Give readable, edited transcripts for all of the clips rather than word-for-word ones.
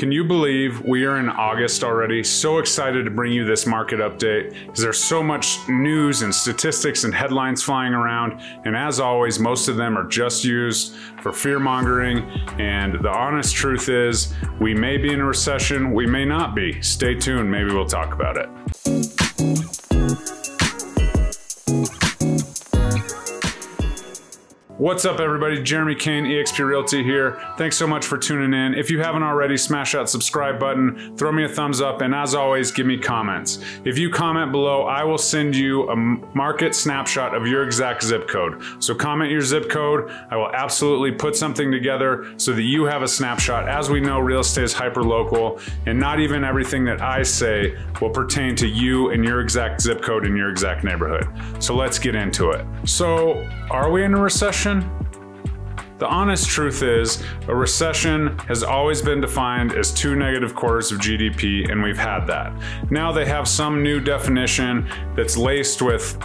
Can you believe we are in August already? So excited to bring you this market update because there's so much news and statistics and headlines flying around. And as always, most of them are just used for fear mongering. And the honest truth is we may be in a recession, we may not be. Stay tuned, maybe we'll talk about it. What's up everybody, Jeremy Kane, EXP Realty here. Thanks so much for tuning in. If you haven't already, smash that subscribe button, throw me a thumbs up, and as always, give me comments. If you comment below, I will send you a market snapshot of your exact zip code. So comment your zip code. I will absolutely put something together so that you have a snapshot. As we know, real estate is hyper-local, and not even everything that I say will pertain to you and your exact zip code in your exact neighborhood. So let's get into it. So, are we in a recession? The honest truth is, a recession has always been defined as 2 negative quarters of GDP, and we've had that. Now they have some new definition that's laced with,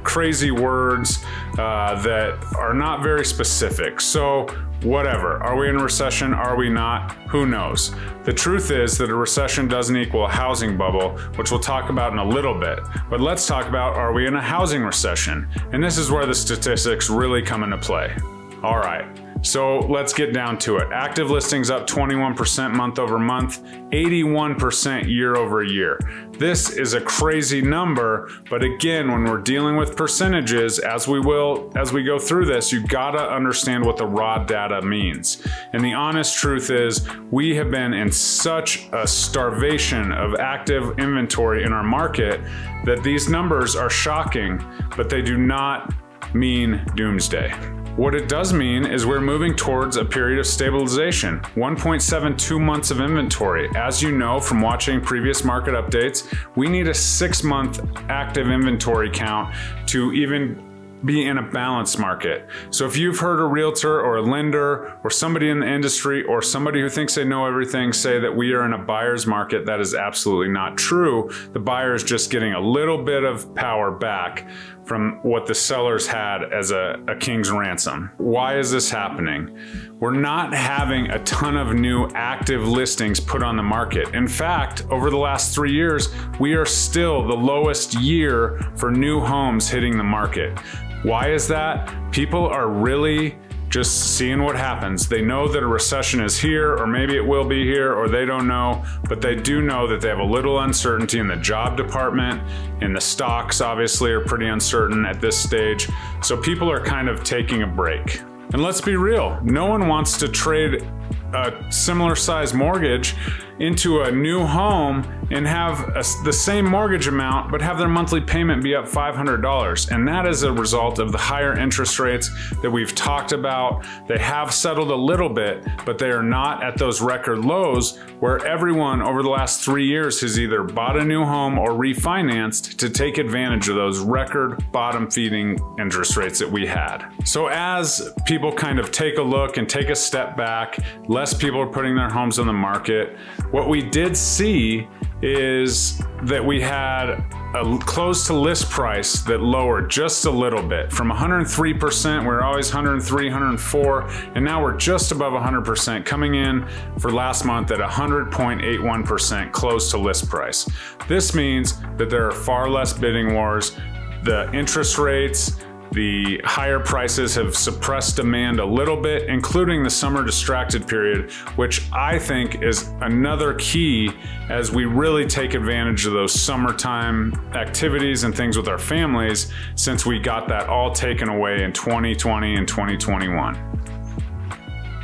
crazy words that are not very specific. So whatever, are we in a recession? Are we not? Who knows? The truth is that a recession doesn't equal a housing bubble, which we'll talk about in a little bit. But let's talk about, are we in a housing recession? And this is where the statistics really come into play. All right, so let's get down to it. Active listings up 21% month over month, 81% year over year. This is a crazy number, but again, when we're dealing with percentages, as we go through this, you gotta understand what the raw data means. And the honest truth is, we have been in such a starvation of active inventory in our market that these numbers are shocking, but they do not mean doomsday. What it does mean is we're moving towards a period of stabilization, 1.72 months of inventory. As you know from watching previous market updates, we need a 6-month active inventory count to even be in a balanced market. So if you've heard a realtor or a lender or somebody in the industry or somebody who thinks they know everything say that we are in a buyer's market, that is absolutely not true. The buyer is just getting a little bit of power back from what the sellers had as a king's ransom. Why is this happening? We're not having a ton of new active listings put on the market. In fact, over the last 3 years, we are still the lowest year for new homes hitting the market. Why is that? People are really just seeing what happens. They know that a recession is here, or maybe it will be here, or they don't know, but they do know that they have a little uncertainty in the job department, and the stocks obviously are pretty uncertain at this stage. So people are kind of taking a break. And let's be real, no one wants to trade a similar size mortgage into a new home and have the same mortgage amount but have their monthly payment be up $500. And that is a result of the higher interest rates that we've talked about. They have settled a little bit, but they are not at those record lows where everyone over the last 3 years has either bought a new home or refinanced to take advantage of those record bottom feeding interest rates that we had. So as people kind of take a look and take a step back, less people are putting their homes on the market. What we did see is that we had a close to list price that lowered just a little bit. From 103%, we're always 103, 104, and now we're just above 100%, coming in for last month at 100.81% close to list price. This means that there are far less bidding wars. The interest rates, the higher prices have suppressed demand a little bit, including the summer distracted period, which I think is another key as we really take advantage of those summertime activities and things with our families, since we got that all taken away in 2020 and 2021.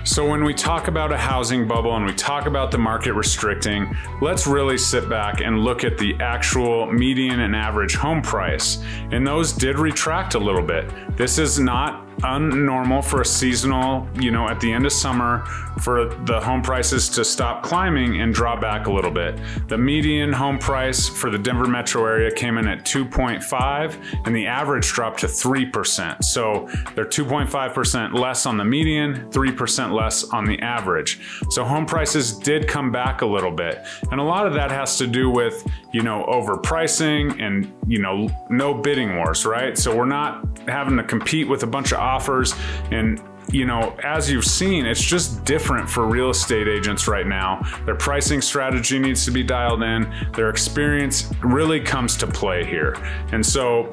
So when we talk about a housing bubble and we talk about the market restricting, let's really sit back and look at the actual median and average home price. And those did retract a little bit. This is not unnormal for a seasonal, at the end of summer, for the home prices to stop climbing and draw back a little bit. The median home price for the Denver metro area came in at 2.5 and the average dropped to 3%. So they're 2.5% less on the median, 3% less on the average. So home prices did come back a little bit. And a lot of that has to do with, overpricing and, no bidding wars, right? So we're not having to compete with a bunch of offers and you know, as you've seen, it's just different for real estate agents right now. Their pricing strategy needs to be dialed in. Their experience really comes to play here. And so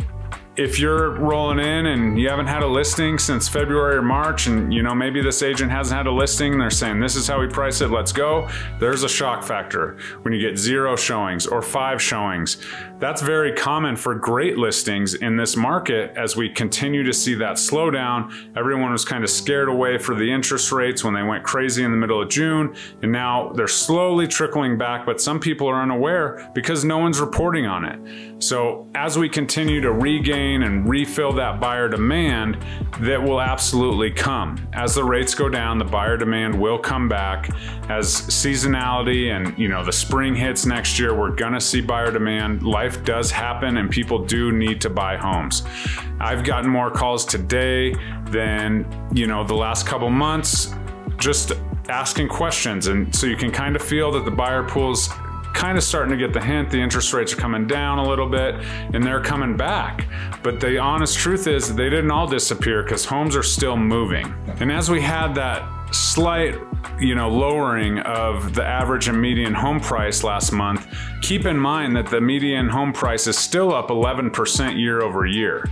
if you're rolling in and you haven't had a listing since February or March, and you know, maybe this agent hasn't had a listing and they're saying, this is how we price it, let's go. There's a shock factor when you get 0 showings or 5 showings. That's very common for great listings in this market. As we continue to see that slowdown, everyone was kind of scared away for the interest rates when they went crazy in the middle of June, and now they're slowly trickling back, but some people are unaware because no one's reporting on it. So as we continue to regain and refill that buyer demand, that will absolutely come. As the rates go down, the buyer demand will come back. As seasonality and, you know, the spring hits next year, we're gonna see buyer demand. Life does happen and people do need to buy homes. I've gotten more calls today than, you know, the last couple months, just asking questions. And so you can kind of feel that the buyer pool's kind of starting to get the hint. The interest rates are coming down a little bit and they're coming back. But the honest truth is they didn't all disappear, because homes are still moving. And as we had that slight, you know, lowering of the average and median home price last month, keep in mind that the median home price is still up 11% year over year.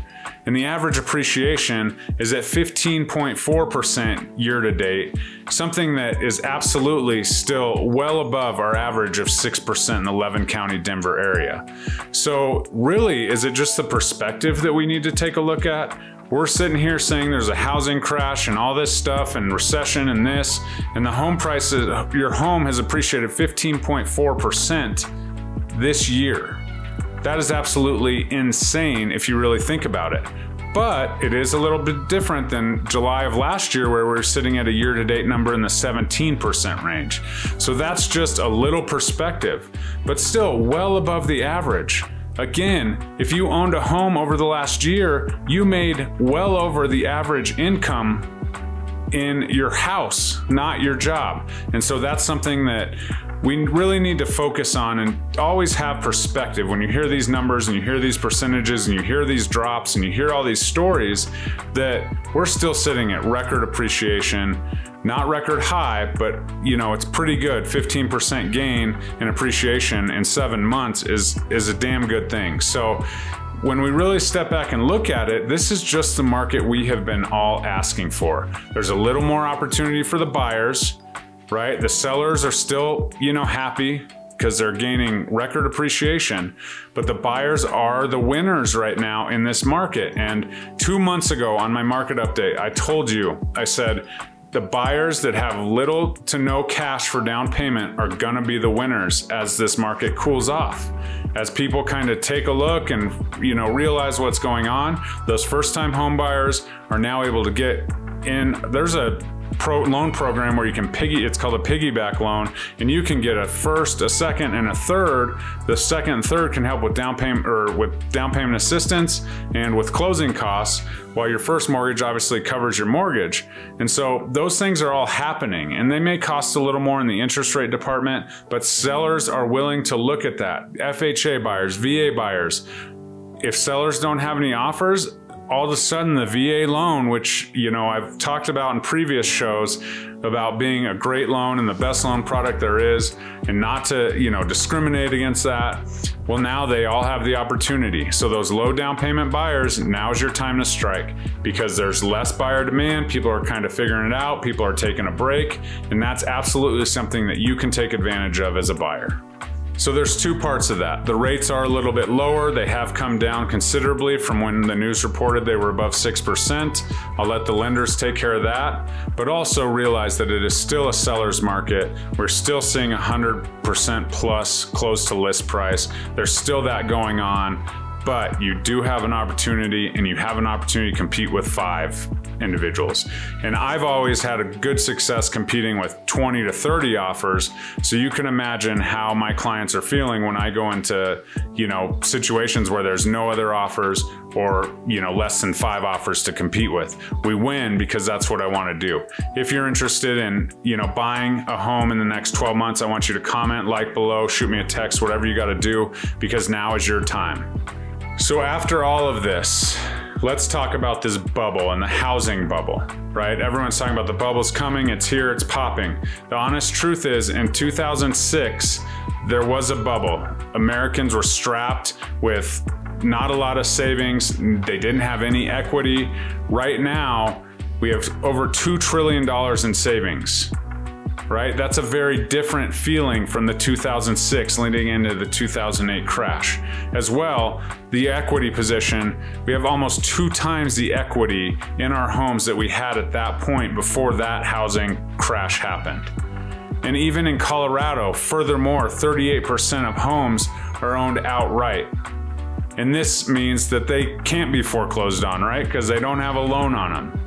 And the average appreciation is at 15.4% year to date, something that is absolutely still well above our average of 6% in the 11 county Denver area. So really, is it just the perspective that we need to take a look at? We're sitting here saying there's a housing crash and all this stuff and recession and this, and the home prices, your home has appreciated 15.4% this year. That is absolutely insane if you really think about it. But it is a little bit different than July of last year, where we're sitting at a year-to-date number in the 17% range. So that's just a little perspective, but still well above the average. Again, if you owned a home over the last year, you made well over the average income in your house, not your job. And so that's something that we really need to focus on, and always have perspective. When you hear these numbers and you hear these percentages and you hear these drops and you hear all these stories, that we're still sitting at record appreciation, not record high, but you know, it's pretty good. 15% gain in appreciation in 7 months is a damn good thing. So when we really step back and look at it, this is just the market we have been all asking for. There's a little more opportunity for the buyers, right? The sellers are still, you know, happy because they're gaining record appreciation, but the buyers are the winners right now in this market. And 2 months ago on my market update, I told you, I said, the buyers that have little to no cash for down payment are gonna be the winners as this market cools off. As people kind of take a look and, you know, realize what's going on, those first-time home buyers are now able to get in. There's a loan program where you can it's called a piggyback loan, and you can get a first, a second, and a third. The second and third can help with down payment assistance and with closing costs, while your first mortgage obviously covers your mortgage. And so those things are all happening, and they may cost a little more in the interest rate department, but sellers are willing to look at that. FHA buyers, VA buyers. If sellers don't have any offers, all of a sudden the VA loan, which, you know, I've talked about in previous shows about being a great loan and the best loan product there is, and not to, you know, discriminate against that. Well, now they all have the opportunity. So those low down payment buyers, now's your time to strike, because there's less buyer demand. People are kind of figuring it out. People are taking a break, and that's absolutely something that you can take advantage of as a buyer. So there's two parts of that. The rates are a little bit lower. They have come down considerably from when the news reported they were above 6%. I'll let the lenders take care of that, but also realize that it is still a seller's market. We're still seeing 100% plus close to list price. There's still that going on, but you do have an opportunity, and you have an opportunity to compete with 5 individuals. And I've always had a good success competing with 20 to 30 offers. So you can imagine how my clients are feeling when I go into, you know, situations where there's no other offers, or, you know, less than 5 offers to compete with. We win because that's what I want to do. If you're interested in, you know, buying a home in the next 12 months, I want you to comment, like below, shoot me a text, whatever you got to do, because now is your time. So after all of this, let's talk about this bubble and the housing bubble, right? Everyone's talking about the bubble's coming, it's here, it's popping. The honest truth is, in 2006, there was a bubble. Americans were strapped with not a lot of savings. They didn't have any equity. Right now, we have over $2 trillion in savings, right? That's a very different feeling from the 2006 leading into the 2008 crash. As well, the equity position, we have almost 2 times the equity in our homes that we had at that point before that housing crash happened. And even in Colorado, furthermore, 38% of homes are owned outright. And this means that they can't be foreclosed on, right? Because they don't have a loan on them.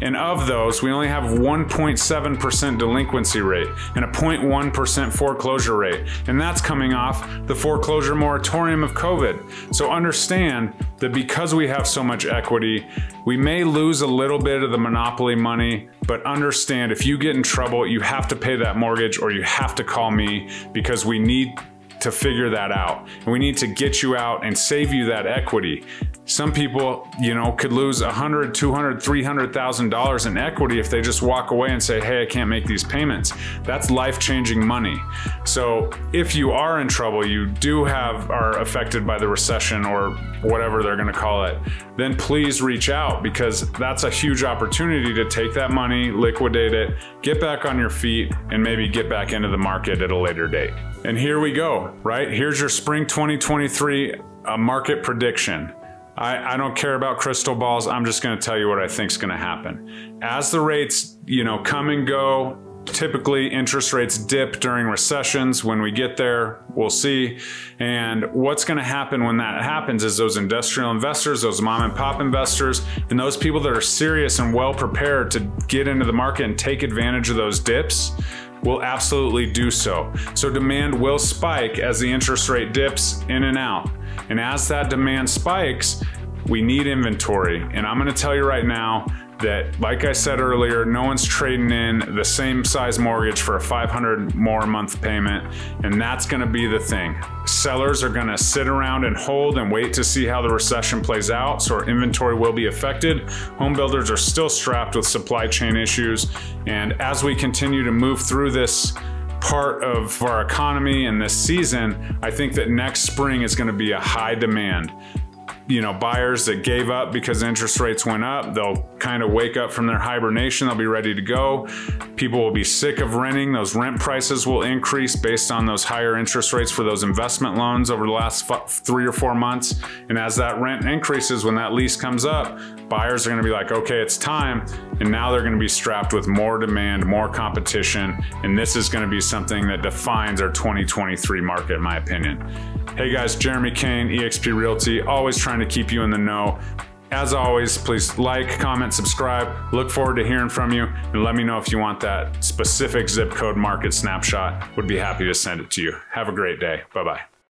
And of those, we only have 1.7% delinquency rate and a 0.1% foreclosure rate. And that's coming off the foreclosure moratorium of COVID. So understand that because we have so much equity, we may lose a little bit of the monopoly money, but understand if you get in trouble, you have to pay that mortgage or you have to call me, because we need to figure that out. And we need to get you out and save you that equity. Some people, could lose $100,000, $200,000, $300,000 in equity if they just walk away and say, hey, I can't make these payments. That's life-changing money. So if you are in trouble, you are affected by the recession or whatever they're gonna call it, then please reach out, because that's a huge opportunity to take that money, liquidate it, get back on your feet, and maybe get back into the market at a later date. And here we go, right? Here's your spring 2023 market prediction. I don't care about crystal balls. I'm just going to tell you what I think is going to happen. As the rates, come and go, typically interest rates dip during recessions. When we get there, we'll see. And what's going to happen when that happens is those industrial investors, those mom and pop investors, and those people that are serious and well prepared to get into the market and take advantage of those dips will absolutely do so. So demand will spike as the interest rate dips in and out. And as that demand spikes, we need inventory. And I'm gonna tell you right now that, like I said earlier, no one's trading in the same size mortgage for a $500 more a month payment. And that's gonna be the thing. Sellers are gonna sit around and hold and wait to see how the recession plays out, so our inventory will be affected. Home builders are still strapped with supply chain issues. And as we continue to move through this part of our economy and this season, I think that next spring is gonna be a high demand. Buyers that gave up because interest rates went up, they'll kind of wake up from their hibernation, they'll be ready to go. People will be sick of renting, those rent prices will increase based on those higher interest rates for those investment loans over the last 3 or 4 months. And as that rent increases, when that lease comes up, buyers are gonna be like, okay, it's time. And now they're gonna be strapped with more demand, more competition. And this is gonna be something that defines our 2023 market, in my opinion. Hey guys, Jeremy Kane, EXP Realty, always trying to keep you in the know. As always, please like, comment, subscribe. Look forward to hearing from you, and let me know if you want that specific zip code market snapshot. Would be happy to send it to you. Have a great day. Bye-bye.